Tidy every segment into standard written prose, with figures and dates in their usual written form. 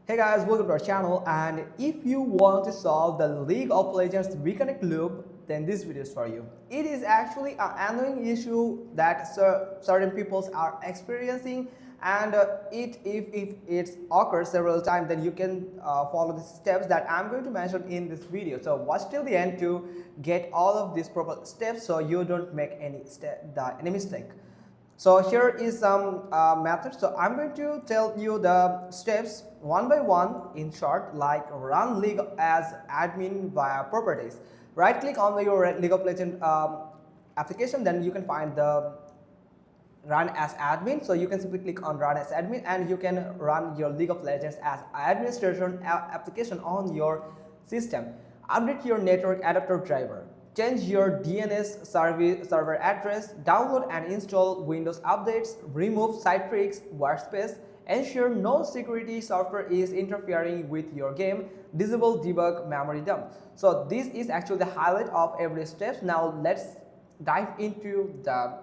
Hey guys, welcome to our channel, and if you want to solve the League of Legends Reconnect loop, then this video is for you. It is actually an annoying issue that certain people are experiencing, and if it occurs several times, then you can follow the steps that I'm going to mention in this video. So watch till the end to get all of these proper steps so you don't make any mistake. So here is some methods. So I'm going to tell you the steps one by one in short, like run League as admin via properties. Right click on your League of Legends application, then you can find the run as admin. So you can simply click on run as admin and you can run your League of Legends as administration application on your system. Update your network adapter driver. Change your DNS server address, download and install Windows updates, remove Citrix workspace, ensure no security software is interfering with your game, disable debug memory dump. So this is actually the highlight of every step. Now let's dive into the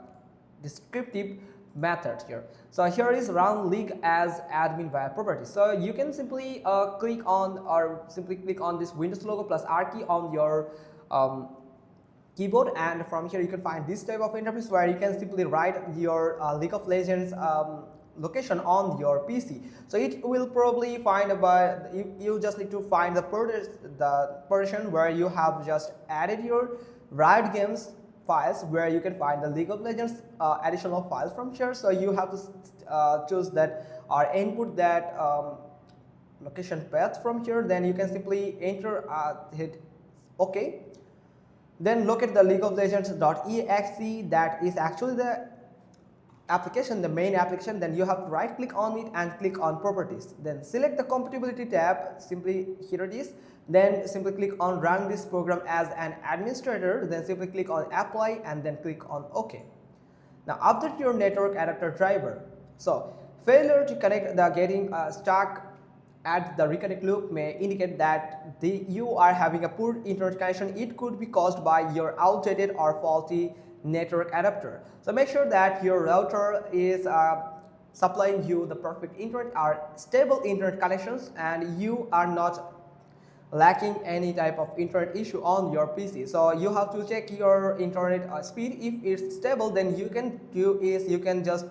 descriptive method here. So here is run League as admin via properties. So you can simply click on this Windows logo plus R key on your keyboard, and from here you can find this type of interface where you can simply write your League of Legends location on your PC. So it will probably find you just need to find the partition where you have just added your Riot Games files, where you can find the League of Legends additional files from here. So you have to choose that or input that location path from here. Then you can simply enter, hit OK. Then look at the League of Legends.exe. That is actually the application, the main application. Then you have to right click on it and click on properties. Then select the compatibility tab, simply here it is. Then simply click on run this program as an administrator. Then simply click on apply and then click on OK. Now update your network adapter driver. So failure to connect the getting stuck at the reconnect loop may indicate that you are having a poor internet connection. It could be caused by your outdated or faulty network adapter. So make sure that your router is supplying you the perfect internet or stable internet connections, and you are not lacking any type of internet issue on your PC. So you have to check your internet speed. If it's stable, then you can do is you can just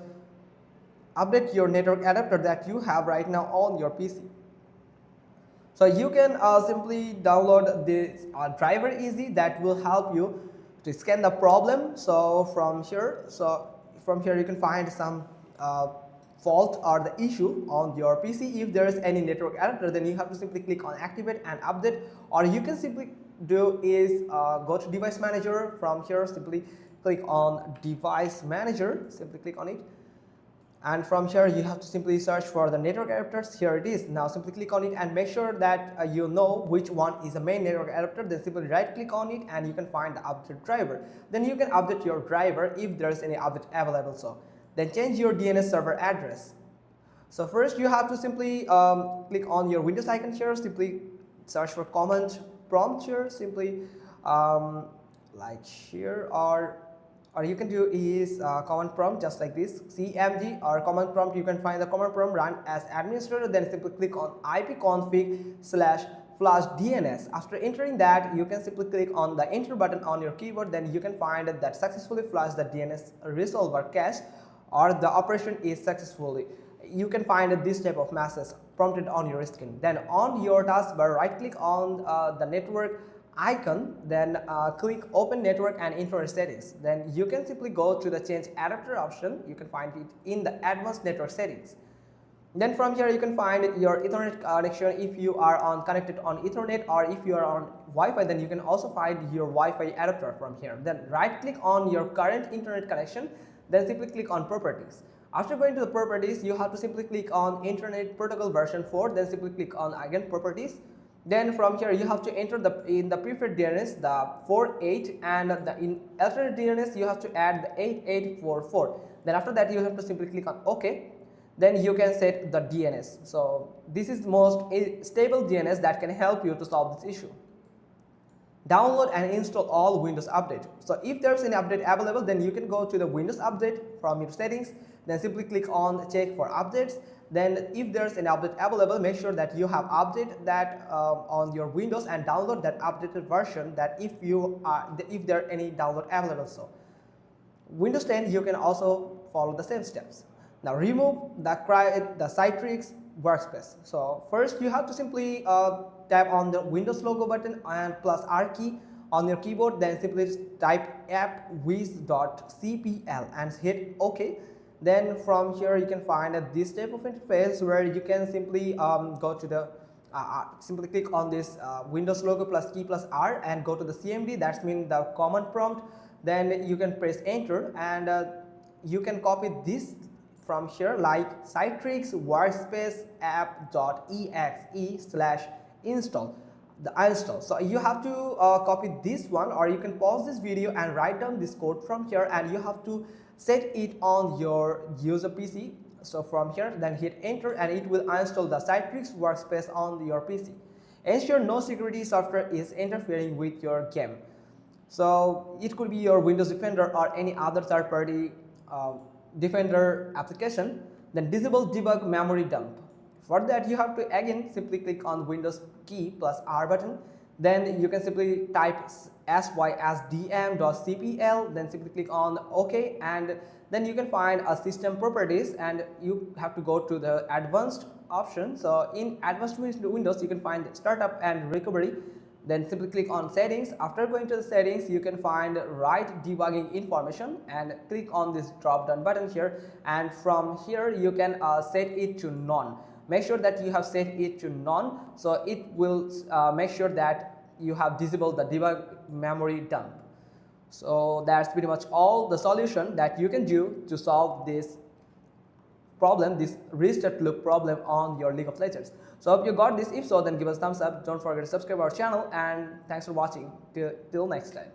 update your network adapter that you have right now on your PC. So you can simply download this driver easy that will help you to scan the problem. So from here you can find some fault or the issue on your PC. If there is any network adapter, then you have to simply click on activate and update, or you can simply do is go to device manager. From here simply click on device manager, simply click on it. And from here you have to simply search for the network adapters. Here it is. Now simply click on it and make sure that you know which one is the main network adapter. Then simply right click on it and you can find the update driver. Then you can update your driver if there is any update available. So then change your DNS server address. So first you have to simply click on your Windows icon here. Simply search for command prompt here. Simply like here, or you can do is command prompt just like this, cmd or command prompt. You can find the command prompt run as administrator. Then simply click on ipconfig/flush DNS. After entering that, you can simply click on the enter button on your keyboard. Then you can find that successfully flush the DNS resolver cache, or the operation is successfully. You can find this type of message prompted on your screen. Then on your taskbar, right click on the network icon, then click open network and internet settings. Then you can simply go to the change adapter option. You can find it in the advanced network settings. Then from here you can find your Ethernet connection if you are connected on Ethernet, or if you are on Wi-Fi, then you can also find your Wi-Fi adapter from here. Then right click on your current internet connection, then simply click on properties. After going to the properties, you have to simply click on internet protocol version 4, then simply click on again properties. Then from here you have to enter in the preferred DNS the 48, and in alternate DNS you have to add the 8844. Then after that you have to simply click on OK. Then you can set the DNS. So this is most stable DNS that can help you to solve this issue. Download and install all Windows Update. So if there's any update available, then you can go to the Windows Update from your settings. Then simply click on check for updates. Then if there's an update available, make sure that you have updated that on your Windows and download that updated version, that if there are any download available. So Windows 10, you can also follow the same steps. Now remove the Citrix workspace. So first you have to simply tap on the Windows logo button and plus R key on your keyboard, then simply type appwiz.cpl and hit OK. Then from here you can find this type of interface where you can simply go to the simply click on this Windows logo plus key plus R and go to the CMD, that's mean the command prompt. Then you can press enter and you can copy this from here, like Citrix workspace app.exe/install, the install. So you have to copy this one, or you can pause this video and write down this code from here, and you have to set it on your user PC. So from here then hit enter and it will install the Citrix workspace on your PC. Ensure no security software is interfering with your game. So it could be your Windows Defender or any other third-party Defender application. Then disable debug memory dump. For that you have to again simply click on Windows key plus R button. Then you can simply type sysdm.cpl, then simply click on OK, and then you can find a system properties and you have to go to the advanced option. So in advanced Windows you can find startup and recovery. Then simply click on settings. After going to the settings, you can find write debugging information and click on this drop down button here, and from here you can set it to none. Make sure that you have set it to none, so it will make sure that you have disabled the debug memory dump. So that's pretty much all the solution that you can do to solve this problem, this restart loop problem on your League of Legends. So hope you got this. If so, then give us a thumbs up. Don't forget to subscribe our channel, and thanks for watching. Till next time.